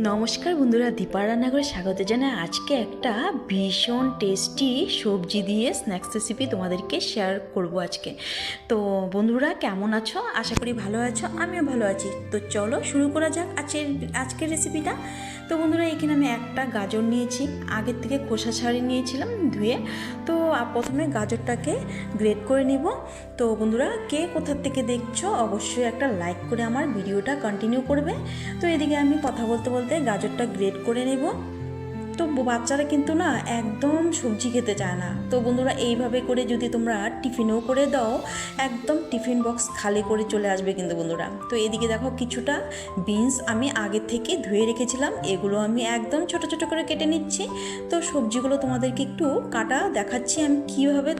নমস্কার বন্ধুরা, দীপা রান্নাঘরে স্বাগত জানাই। আজকে একটা ভীষণ টেস্টি সবজি দিয়ে স্ন্যাক্স রেসিপি তোমাদেরকে শেয়ার করব আজকে। তো বন্ধুরা কেমন আছো? আশা করি ভালো আছো, আমিও ভালো আছি। তো চলো শুরু করা যাক আজকের রেসিপিটা। তো বন্ধুরা এখানে আমি একটা গাজর নিয়েছি, আগের থেকে খোসা ছাড়িয়ে নিয়েছিলাম ধুয়ে। তো প্রথমে গাজরটাকে গ্রেট করে নিব। তো বন্ধুরা কে কোথার থেকে দেখছো অবশ্যই একটা লাইক করে আমার ভিডিওটা কন্টিনিউ করবে। তো এদিকে আমি কথা বলতে বলতে গাজরটা গ্রেট করে নেব। তো বাচ্চারা কিন্তু না একদম সবজি খেতে চায় না। তো বন্ধুরা এইভাবে করে যদি তোমরা টিফিনও করে দাও, একদম টিফিন বক্স খালি করে চলে আসবে কিন্তু বন্ধুরা। তো এদিকে দেখো কিছুটা বিনস আমি আগে থেকে ধুয়ে রেখেছিলাম, এগুলো আমি একদম ছোট ছোট করে কেটে নিচ্ছি। তো সবজিগুলো তোমাদেরকে একটু কাটা দেখাচ্ছি আমি কীভাবে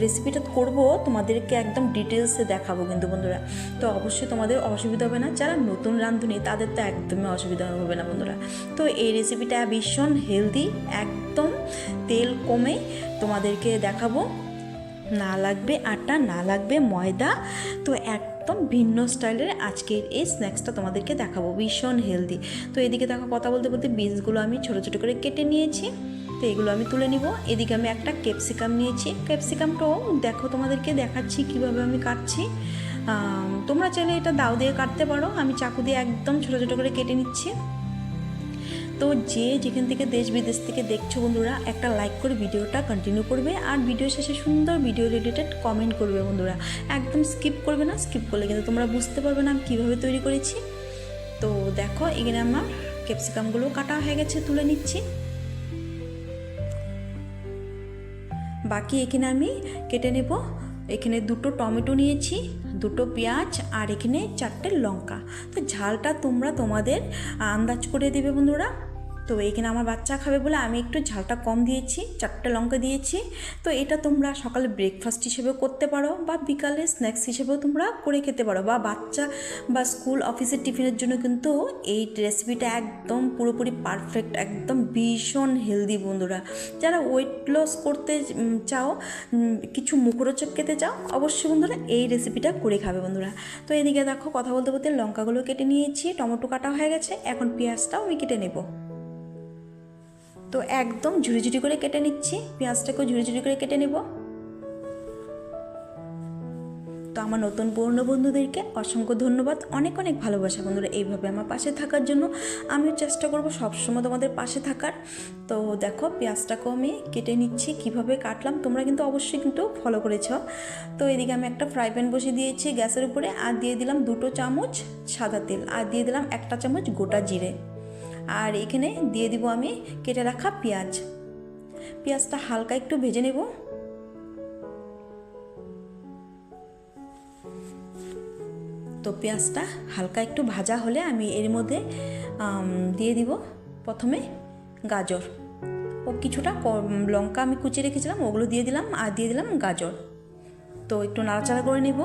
রেসিপিটা করব, তোমাদেরকে একদম ডিটেলসে দেখাবো কিন্তু বন্ধুরা। তো অবশ্যই তোমাদের অসুবিধা হবে না, যারা নতুন রাঁধুনি তাদের তো একদমই অসুবিধা হবে না বন্ধুরা। তো এই রেসিপিটা ভীষণ হেলদি, একদম তেল কমে তোমাদেরকে দেখাবো। না লাগবে আটা, না লাগবে ময়দা। তো একদম ভিন্ন স্টাইলের আজকের এই স্ন্যাক্সটা তোমাদেরকে দেখাবো, ভীষণ হেলদি। তো এদিকে দেখো কথা বলতে বলতে বিনসগুলো আমি ছোটো ছোটো করে কেটে নিয়েছি। তো এগুলো আমি তুলে নিব। এদিকে আমি একটা ক্যাপসিকাম নিয়েছি, ক্যাপসিকামটাও দেখো তোমাদেরকে দেখাচ্ছি কীভাবে আমি কাটছি। তোমরা চাইলে এটা দাও দিয়ে কাটতে পারো, আমি চাকু দিয়ে একদম ছোটো ছোটো করে কেটে নিচ্ছি। তো যেখান থেকে দেশ বিদেশ থেকে দেখছো বন্ধুরা একটা লাইক করে ভিডিওটা কন্টিনিউ করবে, আর ভিডিও শেষে সুন্দর ভিডিও রিলেটেড কমেন্ট করবে বন্ধুরা, একদম স্কিপ করবে না। স্কিপ করলে কিন্তু তোমরা বুঝতে পারবে না আমি কীভাবে তৈরি করেছি। তো দেখো এখানে আমার ক্যাপসিকামগুলো কাটা হয়ে গেছে, তুলে নিচ্ছি। বাকি এখানে আমি কেটে নেব। এখানে দুটো টমেটো নিয়েছি, দুটো পেঁয়াজ, আর এখানে 4টে লঙ্কা। তো ঝালটা তোমরা তোমাদের আন্দাজ করে দেবে বন্ধুরা। তো এখানে আমার বাচ্চা খাবে বলে আমি একটু ঝালটা কম দিয়েছি, 4টে লঙ্কা দিয়েছি। তো এটা তোমরা সকালে ব্রেকফাস্ট হিসেবেও করতে পারো, বা বিকালে স্ন্যাক্স হিসেবেও তোমরা করে খেতে পারো, বা বাচ্চা বা স্কুল অফিসের টিফিনের জন্য কিন্তু এই রেসিপিটা একদম পুরোপুরি পারফেক্ট, একদম ভীষণ হেলদি বন্ধুরা। যারা ওয়েট লস করতে চাও, কিছু মুখরোচক খেতে চাও, অবশ্যই বন্ধুরা এই রেসিপিটা করে খাবে বন্ধুরা। তো এদিকে দেখো কথা বলতে বলতে লঙ্কাগুলো কেটে নিয়েছি, টমেটো কাটা হয়ে গেছে, এখন পেঁয়াজটাও আমি কেটে নেব। তো একদম ঝুড়ি ঝুড়ি করে কেটে নিচ্ছি, পেঁয়াজটাকেও ঝুড়ি ঝুড়ি করে কেটে নেব। তো আমার নতুন পুরনো বন্ধুদেরকে অসংখ্য ধন্যবাদ, অনেক অনেক ভালোবাসা বন্ধুরা এইভাবে আমার পাশে থাকার জন্য। আমিও চেষ্টা করব সবসময় তোমাদের পাশে থাকার। তো দেখো পেঁয়াজটাকেও আমি কেটে নিচ্ছি, কিভাবে কাটলাম তোমরা কিন্তু অবশ্যই কিন্তু ফলো করেছ। তো এদিকে আমি একটা ফ্রাই প্যান বসিয়ে দিয়েছি গ্যাসের উপরে, আর দিয়ে দিলাম 2 চামচ সাদা তেল, আর দিয়ে দিলাম 1 চামচ গোটা জিরে, আর এখানে দিয়ে দিব আমি কেটে রাখা পেঁয়াজ। পেঁয়াজটা হালকা একটু ভেজে নেব। তো পেঁয়াজটা হালকা একটু ভাজা হলে আমি এর মধ্যে দিয়ে দিব প্রথমে গাজর ও কিছুটা লঙ্কা আমি কুচিয়ে রেখেছিলাম, ওগুলো দিয়ে দিলাম, আর দিয়ে দিলাম গাজর। তো একটু নাড়াচাড়া করে নেব।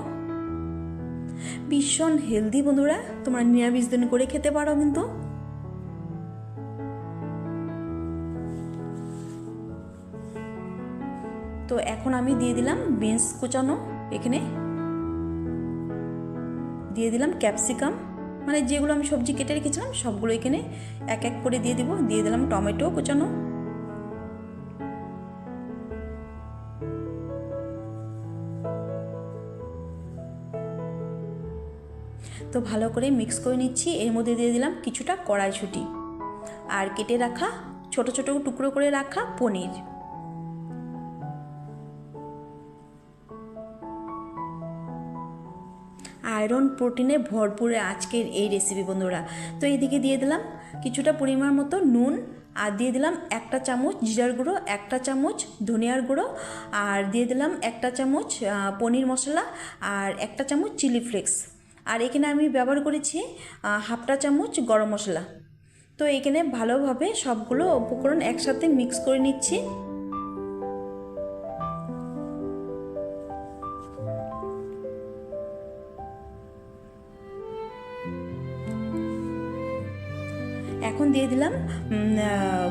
ভীষণ হেলদি বন্ধুরা, তোমরা নিরামিষ দিন করে খেতে পারো কিন্তু। তো এখন আমি দিয়ে দিলাম বিনস কুচানো, এখানে দিয়ে দিলাম ক্যাপসিকাম, মানে যেগুলো আমি সবজি কেটে রেখেছিলাম সবগুলো এখানে এক এক করে দিয়ে দিব। দিয়ে দিলাম টমেটো কুচানো। তো ভালো করে মিক্স করে নিচ্ছি। এর মধ্যে দিয়ে দিলাম কিছুটা কড়াইশুঁটি, আর কেটে রাখা ছোট ছোট টুকরো করে রাখা পনির। আয়রন প্রোটিনে ভরপুর আজকের এই রেসিপি বন্ধুরা। তো এইদিকে দিয়ে দিলাম কিছুটা পরিমাণ মতো নুন, আর দিয়ে দিলাম 1 চামচ জিরার গুঁড়ো, 1 চামচ ধনিয়ার গুঁড়ো, আর দিয়ে দিলাম 1 চামচ পনির মশলা, আর 1 চামচ চিলি ফ্লেক্স, আর এখানে আমি ব্যবহার করেছি 1/2 চামচ গরম মশলা। তো এখানে ভালোভাবে সবগুলো উপকরণ একসাথে মিক্স করে নিচ্ছি। এখন দিয়ে দিলাম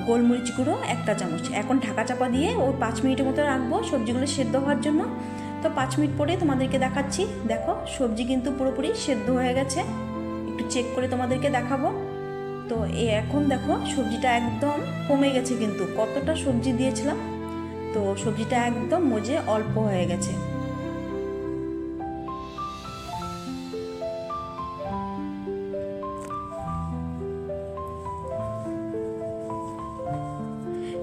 গোলমরিচ গুঁড়ো 1 চামচ। এখন ঢাকা চাপা দিয়ে ও 5 মিনিটের মতো রাখবো সবজিগুলো সেদ্ধ হওয়ার জন্য। তো 5 মিনিট পরে তোমাদেরকে দেখাচ্ছি। দেখো সবজি কিন্তু পুরোপুরি সেদ্ধ হয়ে গেছে, একটু চেক করে তোমাদেরকে দেখাবো। তো এখন দেখো সবজিটা একদম কমে গেছে, কিন্তু কতটা সবজি দিয়েছিলাম তো সবজিটা একদম মজে অল্প হয়ে গেছে।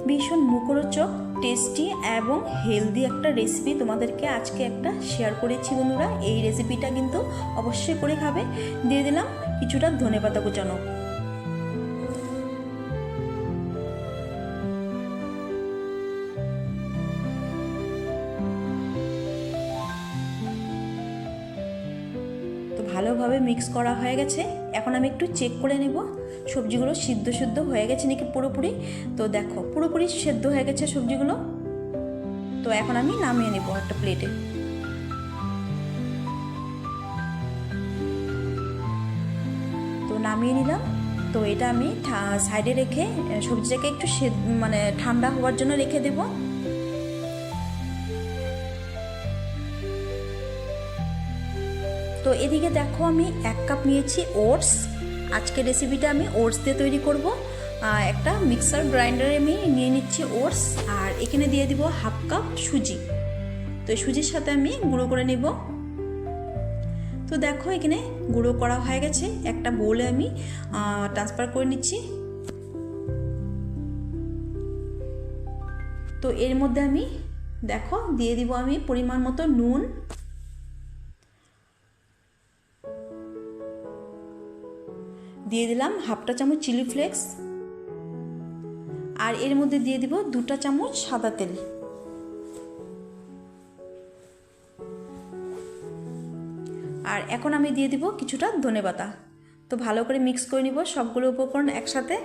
ভীষণ মুখরোচক, টেস্টি এবং হেলদি একটা রেসিপি তোমাদেরকে আজকে একটা শেয়ার করেছি বন্ধুরা। এই রেসিপিটা কিন্তু অবশ্যই করে খাবে। দিয়ে দিলাম কিছুটা ধনেপাতা কুচানো। তো ভালোভাবে মিক্স করা হয়ে গেছে। এখন আমি একটু চেক করে নেব সবজিগুলো সিদ্ধ হয়ে গেছে নাকি পুরোপুরি। তো দেখো পুরোপুরি সেদ্ধ হয়ে গেছে সবজিগুলো। তো এখন আমি নামিয়ে নেব একটা প্লেটে। তো নামিয়ে নিলাম। তো এটা আমি সাইডে রেখে সবজিটাকে একটু মানে ঠান্ডা হওয়ার জন্য রেখে দেব। তো এদিকে দেখো আমি 1 কাপ নিয়েছি ওটস। আজকে রেসিপিটা আমি ওটস দিয়ে তৈরি করব। একটা মিক্সার গ্রাইন্ডারে আমি নিয়ে নিচ্ছি ওটস, আর এখানে দিয়ে দিব 1/2 কাপ সুজি। তো সুজির সাথে আমি গুঁড়ো করে নেব। তো দেখো এখানে গুঁড়ো করা হয়ে গেছে, একটা বোলে আমি ট্রান্সফার করে নিচ্ছি। তো এর মধ্যে আমি দেখো দিয়ে দিব আমি পরিমাণ মতো নুন, দিয়ে দিলাম 1/2 চামচ চিলি ফ্লেক্স, আর এর মধ্যে দিয়ে দিব 2 চামচ সাদা তেল। আর এখন আমি দিয়ে দিব কিছুটা ধনেপাতা। তো ভালো করে মিক্স করে নিব সবগুলো উপকরণ একসাথে।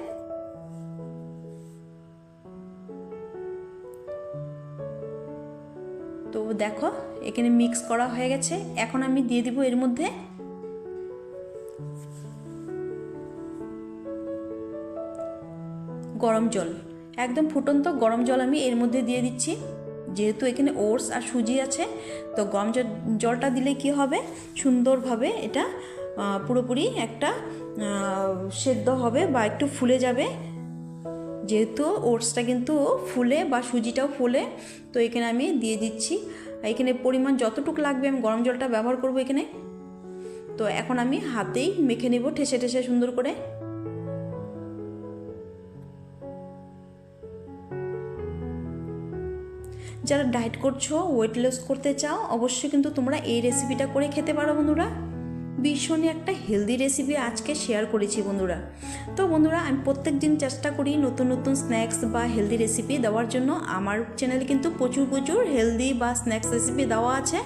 তো দেখো এখানে মিক্স করা হয়ে গেছে। এখন আমি দিয়ে দিব এর মধ্যে গরম জল, একদম ফুটন্ত গরম জল আমি এর মধ্যে দিয়ে দিচ্ছি। যেহেতু এখানে ওটস আর সুজি আছে, তো গরম জলটা দিলে কি হবে, সুন্দরভাবে এটা পুরোপুরি একটা সেদ্ধ হবে বা একটু ফুলে যাবে। যেহেতু ওটসটা কিন্তু ফুলে বা সুজিটাও ফুলে, তো এখানে আমি দিয়ে দিচ্ছি। এখানে পরিমাণ যতটুকু লাগবে আমি গরম জলটা ব্যবহার করব এখানে। তো এখন আমি হাতেই মেখে নেব ঠেসে ঠেসে সুন্দর করে। যারা ডায়েট করছো, ওয়েট লস করতে চাও, অবশ্যই কিন্তু তোমরা এই রেসিপিটা করে খেতে পারো বন্ধুরা। ভীষণই একটা হেলদি রেসিপি আজকে শেয়ার করেছি বন্ধুরা। তো বন্ধুরা আমি প্রত্যেক দিন চেষ্টা করি নতুন নতুন স্ন্যাক্স বা হেলদি রেসিপি দেওয়ার জন্য। আমার চ্যানেলে কিন্তু প্রচুর হেলদি বা স্ন্যাক্স রেসিপি দেওয়া আছে।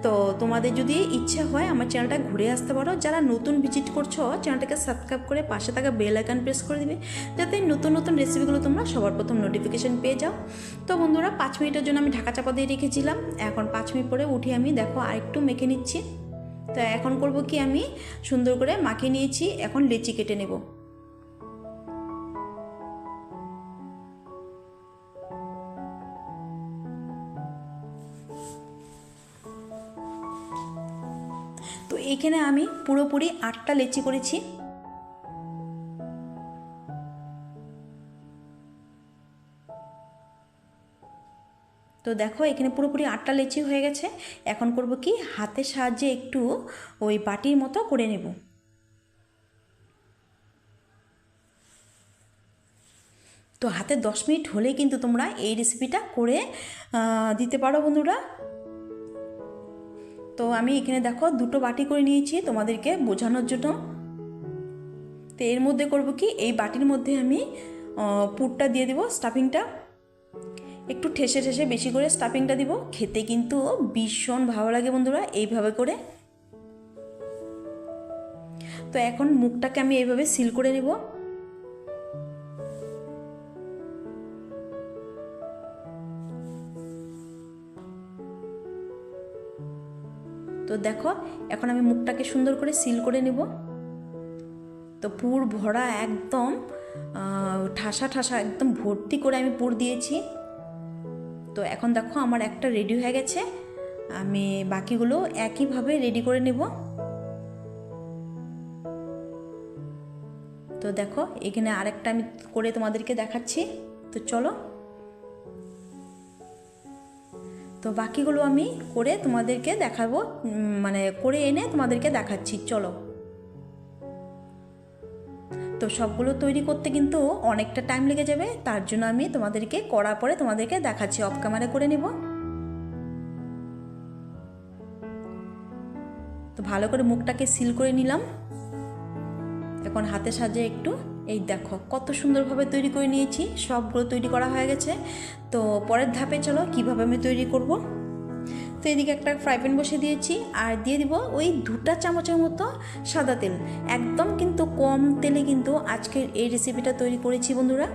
তো তোমাদের যদি ইচ্ছে হয় আমার চ্যানেলটা ঘুরে আসতে পারো। যারা নতুন ভিজিট করছো, চ্যানেলটাকে সাবস্ক্রাইব করে পাশে থাকা বেল আইকন প্রেস করে দিবে, যাতে নতুন রেসিপিগুলো তোমরা সবার প্রথম নোটিফিকেশন পেয়ে যাও। তো বন্ধুরা 5 মিনিটের জন্য আমি ঢাকা চাপা দিয়ে রেখেছিলাম। এখন 5 মিনিট পরে উঠে আমি দেখো আরেকটু মেখে নিচ্ছি। তো এখন করব কি, আমি সুন্দর করে মাখিয়ে নিয়েছি, এখন লেচি কেটে নেব। তো এইখানে আমি পুরোপুরি 8টা লেচি করেছি। তো দেখো এখানে পুরোপুরি 8টা লেচি হয়ে গেছে। এখন করব কি, হাতের সাহায্যে একটু ওই বাটির মতো করে নেব। তো হাতে 10 মিনিট হলেই কিন্তু তোমরা এই রেসিপিটা করে দিতে পারো বন্ধুরা। তো আমি এখানে দেখো 2টো বাটি করে নিয়েছি তোমাদেরকে বোঝানোর জন্য। তো এর মধ্যে করব কি, এই বাটির মধ্যে আমি পুরটা দিয়ে দিব, স্টাফিংটা একটু ঠেসে ঠেসে বেশি করে স্টাফিংটা দিব। খেতে কিন্তু ভীষণ ভালো লাগে বন্ধুরা এইভাবে করে। তো এখন মুখটাকে আমি এইভাবে সিল করে নেব। তো দেখো এখন আমি মুখটাকে সুন্দর করে সিল করে নেব। তো পুর ভরা একদম ঠাসা ঠাসা একদম ভর্তি করে আমি পুর দিয়েছি। তো এখন দেখো আমার একটা রেডি হয়ে গেছে। আমি বাকিগুলো একইভাবে রেডি করে নেব। তো দেখো এখানে আরেকটা আমি করে তোমাদেরকে দেখাচ্ছি। তো চলো, তো বাকিগুলো আমি করে তোমাদেরকে দেখাবো, মানে করে এনে তোমাদেরকে দেখাচ্ছি। চলো, তো সবগুলো তৈরি করতে কিন্তু অনেকটা টাইম লেগে যাবে, তার জন্য আমি তোমাদেরকে করার পরে তোমাদেরকে দেখাচ্ছি, অফ ক্যামেরা করে নেব। তো ভালো করে মুখটাকে সিল করে নিলাম। এখন হাতে সাজিয়ে একটু, এই দেখো কত সুন্দরভাবে তৈরি করে নিয়েছি, সবগুলো তৈরি করা হয়ে গেছে। তো পরের ধাপে চলো কিভাবে আমি তৈরি করব। তো এদিকে একটা ফ্রাই প্যান বসিয়ে দিয়েছি, আর দিয়ে দিব ওই 2 চামচের মতো সাদা তেল। একদম কিন্তু কম তেলে কিন্তু আজকের এই রেসিপিটা তৈরি করেছি বন্ধুরা।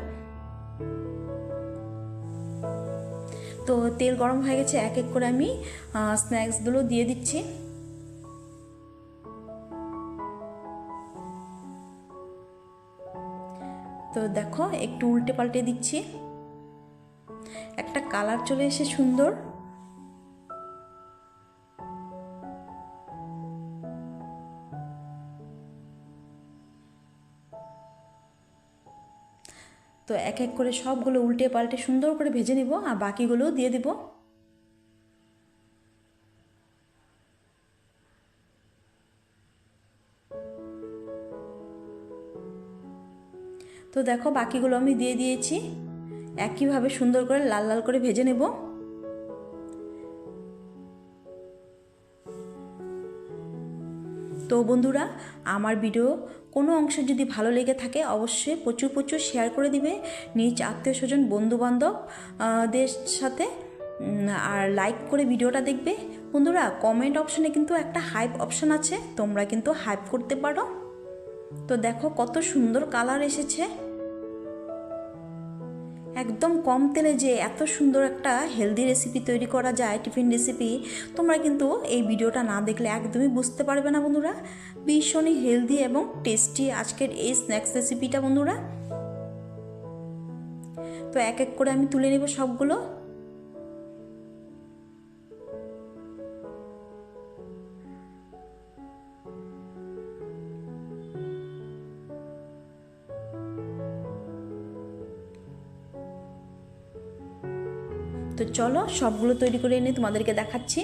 তো তেল গরম হয়ে গেছে, এক এক করে আমি স্ন্যাক্সগুলো দিয়ে দিচ্ছি। তো দেখো একটু উল্টে পাল্টে দিচ্ছি, একটা কালার চলে এসে সুন্দর। তো এক এক করে সবগুলো উল্টে পাল্টে সুন্দর করে ভেজে নেব, আর বাকিগুলোও দিয়ে দেব। তো দেখো বাকিগুলো আমি দিয়ে দিয়েছি, একইভাবে সুন্দর করে লাল লাল করে ভেজে নেব। তো বন্ধুরা, আমার ভিডিও কোনো অংশ যদি ভালো লেগে থাকে অবশ্যই প্রচুর প্রচুর শেয়ার করে দিবে নিজ আত্মীয় স্বজন বন্ধুবান্ধবদের সাথে, আর লাইক করে ভিডিওটা দেখবে। বন্ধুরা, কমেন্ট অপশনে কিন্তু একটা হাইপ অপশন আছে, তোমরা কিন্তু হাইপ করতে পারো। তো দেখো কত সুন্দর কালার এসেছে। একদম কম তেলে যে এত সুন্দর একটা হেলদি রেসিপি তৈরি করা যায়, টিফিন রেসিপি, তোমরা কিন্তু এই ভিডিওটা না দেখলে একদমই বুঝতে পারবে না বন্ধুরা। ভীষণই হেলদি এবং টেস্টি আজকের এই স্ন্যাক্স রেসিপিটা বন্ধুরা। তো এক এক করে আমি তুলে নেব সবগুলো। তো চলো সবগুলো তৈরি করে এনে তোমাদেরকে দেখাচ্ছি।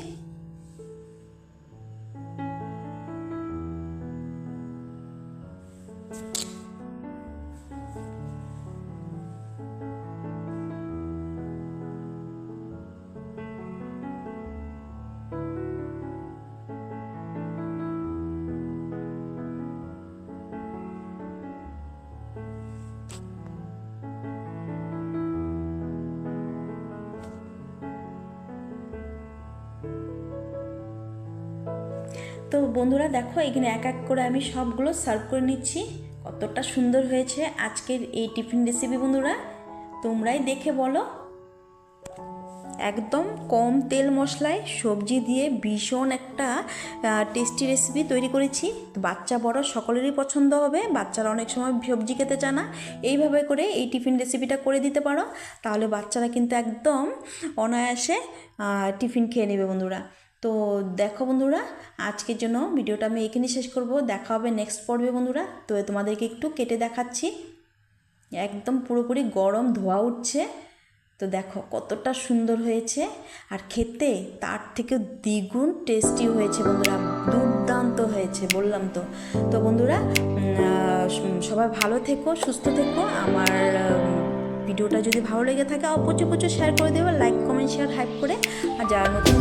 তো বন্ধুরা দেখো এখানে এক এক করে আমি সবগুলো সার্ভ করে নিচ্ছি। কতটা সুন্দর হয়েছে আজকের এই টিফিন রেসিপি বন্ধুরা, তোমরাই দেখে বলো। একদম কম তেল মশলায় সবজি দিয়ে ভীষণ একটা টেস্টি রেসিপি তৈরি করেছি। বাচ্চা বড় সকলেরই পছন্দ হবে। বাচ্চারা অনেক সময় সবজি খেতে চায় না, এইভাবে করে এই টিফিন রেসিপিটা করে দিতে পারো, তাহলে বাচ্চারা কিন্তু একদম অনায়াসে টিফিন খেয়ে নেবে বন্ধুরা। তো দেখো বন্ধুরা, আজকের জন্য ভিডিওটা আমি এখানেই শেষ করব। দেখা হবে নেক্সট পর্বে বন্ধুরা। তো তোমাদেরকে একটু কেটে দেখাচ্ছি, একদম পুরোপুরি গরম ধোয়া উঠছে। তো দেখো কতটা সুন্দর হয়েছে, আর খেতে তার থেকে দ্বিগুণ টেস্টি হয়েছে বন্ধুরা, দুর্দান্ত হয়েছে বললাম তো। তো বন্ধুরা, সবাই ভালো থেকো, সুস্থ থেকো। আমার ভিডিওটা যদি ভালো লেগে থাকে প্রচুর প্রচুর শেয়ার করে দেবে, লাইক কমেন্ট শেয়ার হাইপ করে। আর যারা নতুন